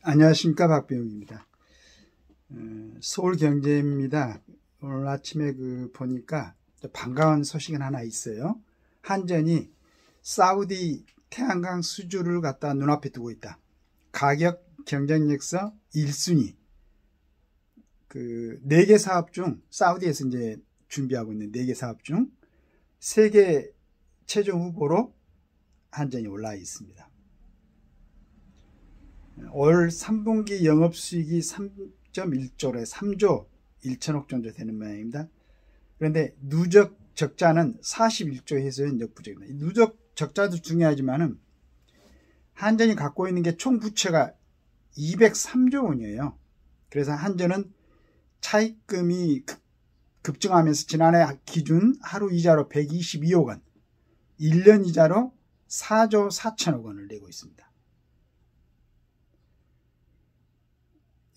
안녕하십니까, 박병욱입니다. 서울경제입니다. 오늘 아침에 보니까 반가운 소식은 하나 있어요. 한전이 사우디 태양광 수주를 갖다 눈앞에 두고 있다. 가격 경쟁력서 1순위. 4개 사업 중, 사우디에서 이제 준비하고 있는 4개 사업 중 3개 최종 후보로 한전이 올라 있습니다. 올 3분기 영업수익이 3.1조래 3조 1천억 정도 되는 모양입니다. 그런데 누적 적자는 41조 해서 역부족입니다. 누적 적자도 중요하지만은 한전이 갖고 있는 게 총 부채가 203조 원이에요. 그래서 한전은 차입금이 급증하면서 지난해 기준 하루 이자로 122억 원, 1년 이자로 4조 4천억 원을 내고 있습니다.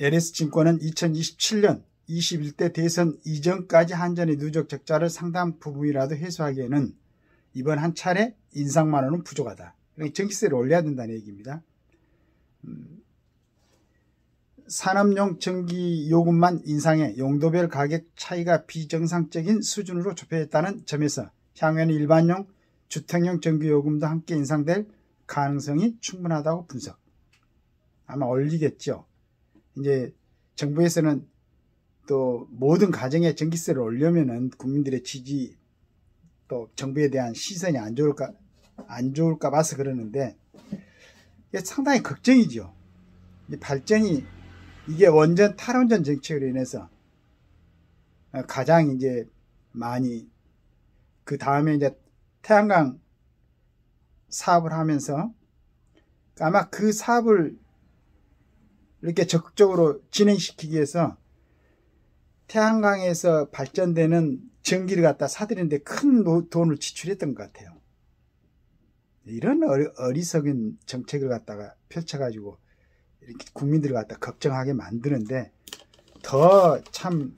LS증권은 2027년 21대 대선 이전까지 한전의 누적 적자를 상당 부분이라도 해소하기에는 이번 한 차례 인상만으로는 부족하다. 전기세를 올려야 된다는 얘기입니다. 산업용 전기 요금만 인상해 용도별 가격 차이가 비정상적인 수준으로 좁혀졌다는 점에서 향후에는 일반용, 주택용 전기 요금도 함께 인상될 가능성이 충분하다고 분석. 아마 올리겠죠. 이제 정부에서는 또 모든 가정에 전기세를 올려면은 국민들의 지지 또 정부에 대한 시선이 안 좋을까 봐서 그러는데 이게 상당히 걱정이죠. 발전이 이게 원전 탈원전 정책으로 인해서 가장 이제 많이 그 다음에 이제 태양광 사업을 하면서 아마 그 사업을 이렇게 적극적으로 진행시키기 위해서 태양광에서 발전되는 전기를 갖다 사들이는데 큰 돈을 지출했던 것 같아요. 이런 어리석은 정책을 갖다가 펼쳐가지고 이렇게 국민들을 갖다 걱정하게 만드는데 더 참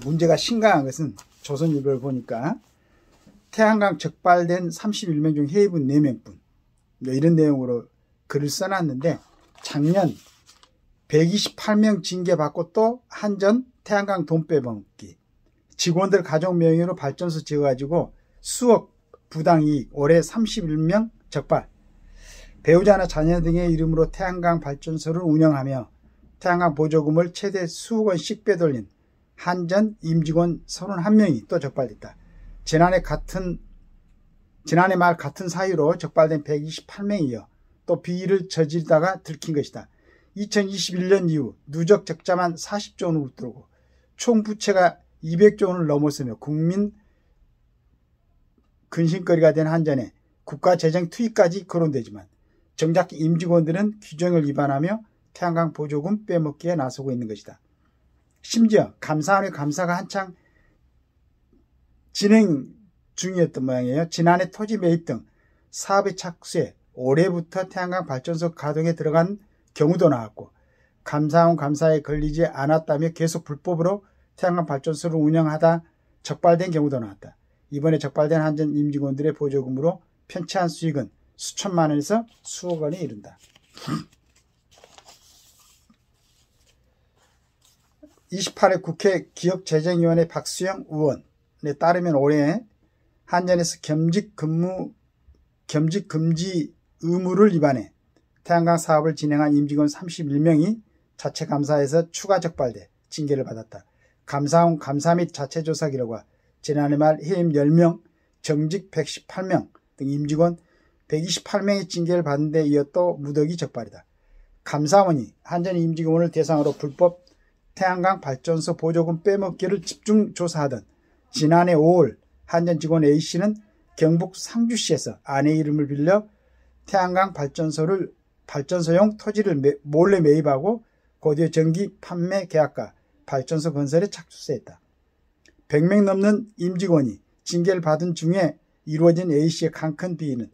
문제가 심각한 것은 조선일보를 보니까 태양광 적발된 31명 중 해입은 4명뿐 이런 내용으로 글을 써놨는데 작년 128명 징계받고 또 한전 태양광 돈 빼먹기 직원들 가족 명의로 발전소 지어가지고 수억 부당이익 올해 31명 적발 배우자나 자녀 등의 이름으로 태양광 발전소를 운영하며 태양광 보조금을 최대 수억 원씩 빼돌린 한전 임직원 31명이 또 적발됐다. 지난해 말 같은 사유로 적발된 128명이요. 또 비리를 저지르다가 들킨 것이다. 2021년 이후 누적 적자만 40조 원을 웃도르고 총 부채가 200조 원을 넘어서며 국민 근심거리가 된 한전에 국가 재정 투입까지 거론되지만 정작 임직원들은 규정을 위반하며 태양광 보조금 빼먹기에 나서고 있는 것이다. 심지어 감사원의 감사가 한창 진행 중이었던 모양이에요. 지난해 토지 매입 등 사업의 착수에 올해부터 태양광 발전소 가동에 들어간 경우도 나왔고 감사원 감사에 걸리지 않았다며 계속 불법으로 태양광 발전소를 운영하다 적발된 경우도 나왔다. 이번에 적발된 한전 임직원들의 보조금으로 편취한 수익은 수천만 원에서 수억 원에 이른다. 28회 국회 기업재정위원회 박수영 의원에 따르면 올해 한전에서 겸직 금지 의무를 위반해 태양광 사업을 진행한 임직원 31명이 자체 감사에서 추가 적발돼 징계를 받았다. 감사원 감사 및 자체 조사 기록과 지난해 말 해임 10명, 정직 118명 등 임직원 128명의 징계를 받은 데 이어 또 무더기 적발이다. 감사원이 한전 임직원을 대상으로 불법 태양광 발전소 보조금 빼먹기를 집중 조사하던 지난해 5월 한전 직원 A씨는 경북 상주시에서 아내 이름을 빌려 태양광 발전소용 토지를 몰래 매입하고 고도의 전기 판매 계약과 발전소 건설에 착수했다. 100명 넘는 임직원이 징계를 받은 중에 이루어진 A씨의 강큰 비위는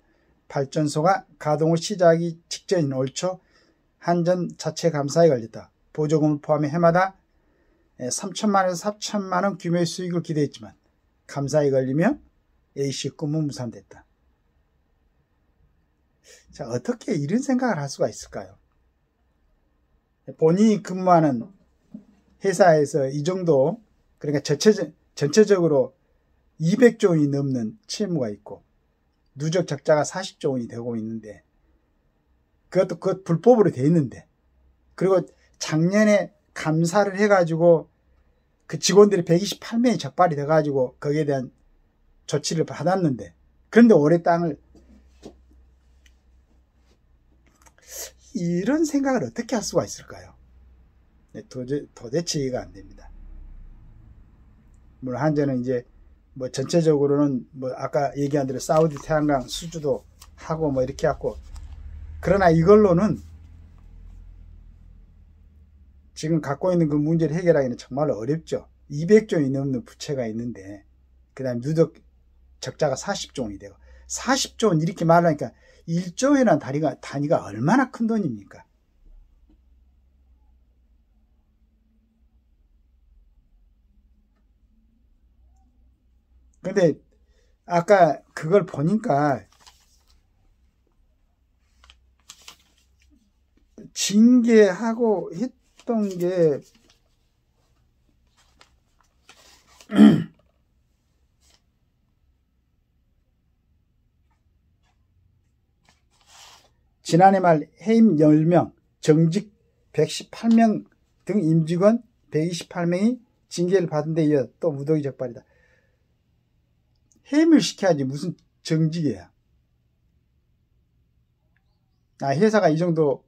발전소가 가동을 시작하기 직전인 올 초 한전 자체 감사에 걸렸다. 보조금을 포함해 해마다 3천만 원에서 4천만 원 규모의 수익을 기대했지만 감사에 걸리며 A씨의 꿈은 무산됐다. 자, 어떻게 이런 생각을 할 수가 있을까요? 본인이 근무하는 회사에서 이 정도, 그러니까 전체적으로 200조 원이 넘는 채무가 있고 누적 적자가 40조 원이 되고 있는데, 그것 불법으로 돼 있는데, 그리고 작년에 감사를 해가지고 그 직원들이 128명이 적발이 돼가지고 거기에 대한 조치를 받았는데, 그런데 올해 땅을, 이런 생각을 어떻게 할 수가 있을까요? 도대체 이해가 안 됩니다. 물론 한전은 이제 뭐 전체적으로는 뭐 아까 얘기한 대로 사우디 태양광 수주도 하고 뭐 이렇게 하고, 그러나 이걸로는 지금 갖고 있는 그 문제를 해결하기는 정말 어렵죠. 200조 원이 넘는 부채가 있는데, 그 다음에 누적 적자가 40조 원이 되고, 40조 원 이렇게 말하니까 1조 원이라는 단위가 얼마나 큰 돈입니까? 근데 아까 그걸 보니까 징계하고 했던 게 지난해 말 해임 10명, 정직 118명 등 임직원 128명이 징계를 받은 데 이어 또 무더기 적발이다. 해임을 시켜야지 무슨 정직이야. 회사가 이 정도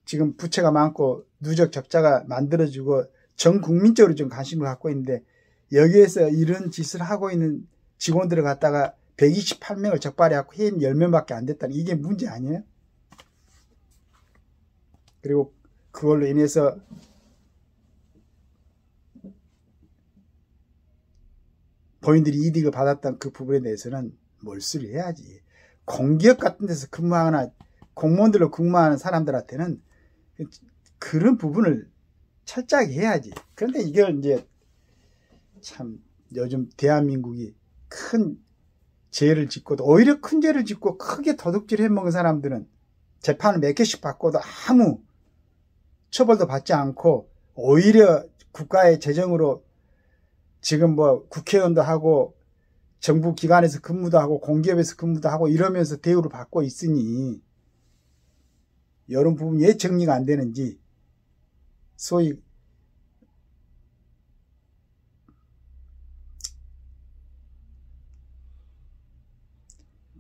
지금 부채가 많고 누적 적자가 만들어지고 전 국민적으로 좀 관심을 갖고 있는데, 여기에서 이런 짓을 하고 있는 직원들을 갖다가 128명을 적발해갖고 해임 10명밖에 안 됐다는, 이게 문제 아니에요? 그리고 그걸로 인해서 본인들이 이득을 받았던 그 부분에 대해서는 몰수를 해야지. 공기업 같은 데서 근무하거나 공무원들로 근무하는 사람들한테는 그런 부분을 철저하게 해야지. 그런데 이걸 이제 참 요즘 대한민국이 큰 죄를 짓고도, 오히려 큰 죄를 짓고 크게 도둑질 해먹은 사람들은 재판을 몇 개씩 받고도 아무 처벌도 받지 않고, 오히려 국가의 재정으로 지금 뭐 국회의원도 하고 정부 기관에서 근무도 하고 공기업에서 근무도 하고 이러면서 대우를 받고 있으니, 이런 부분이 왜 정리가 안 되는지, 소위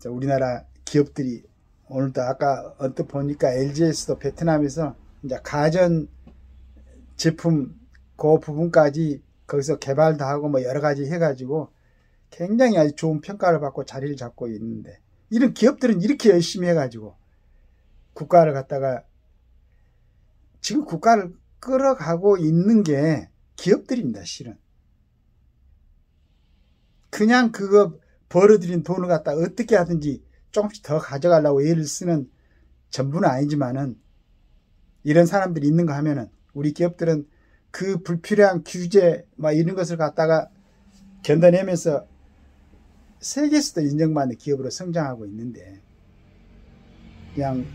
우리나라 기업들이 오늘도 아까 언뜻 보니까 LG에서도 베트남에서 이제 가전 제품 그 부분까지 거기서 개발도 하고 뭐 여러 가지 해가지고 굉장히 아주 좋은 평가를 받고 자리를 잡고 있는데, 이런 기업들은 이렇게 열심히 해가지고 국가를 갖다가, 지금 국가를 끌어가고 있는 게 기업들입니다. 실은 그냥 그거 벌어들인 돈을 갖다 어떻게 하든지 조금씩 더 가져가려고 애를 쓰는 전부는 아니지만은, 이런 사람들이 있는 거 하면은 우리 기업들은 그 불필요한 규제 막 이런 것을 갖다가 견뎌내면서 세계에서도 인정받는 기업으로 성장하고 있는데, 그냥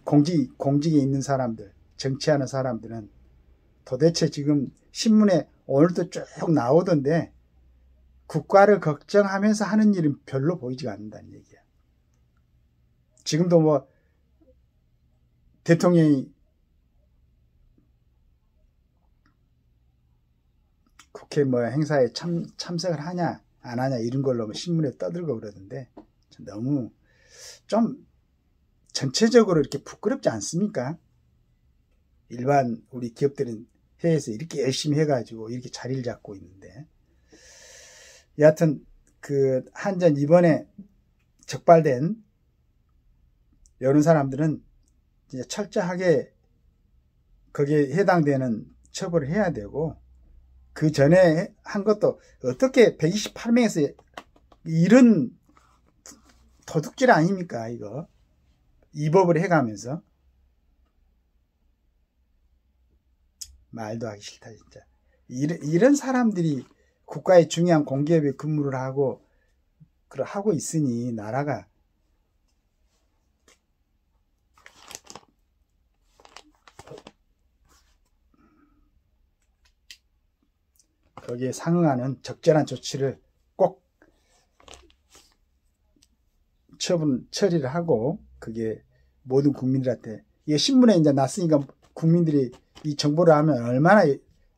공직에 있는 사람들, 정치하는 사람들은 도대체 지금 신문에 오늘도 쭉 나오던데 국가를 걱정하면서 하는 일은 별로 보이지가 않는다는 얘기야. 지금도 뭐 대통령이 국회 뭐 행사에 참석을 하냐 안 하냐 이런 걸로 신문에 떠들고 그러던데, 너무 좀 전체적으로 이렇게 부끄럽지 않습니까? 일반 우리 기업들은 해외에서 이렇게 열심히 해가지고 이렇게 자리를 잡고 있는데, 여하튼 그 한전 이번에 적발된 이런 사람들은 이제 철저하게 거기에 해당되는 처벌을 해야 되고, 그 전에 한 것도 어떻게 128명에서 이런 도둑질 아닙니까? 이거 입법을 해가면서 말도 하기 싫다 진짜. 이런 사람들이 국가의 중요한 공기업에 근무를 하고 있으니 나라가 거기에 상응하는 적절한 조치를 꼭 처리를 하고, 그게 모든 국민들한테, 이게 신문에 이제 났으니까 국민들이 이 정보를 하면 얼마나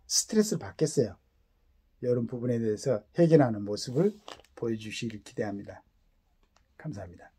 스트레스를 받겠어요. 이런 부분에 대해서 해결하는 모습을 보여주시길 기대합니다. 감사합니다.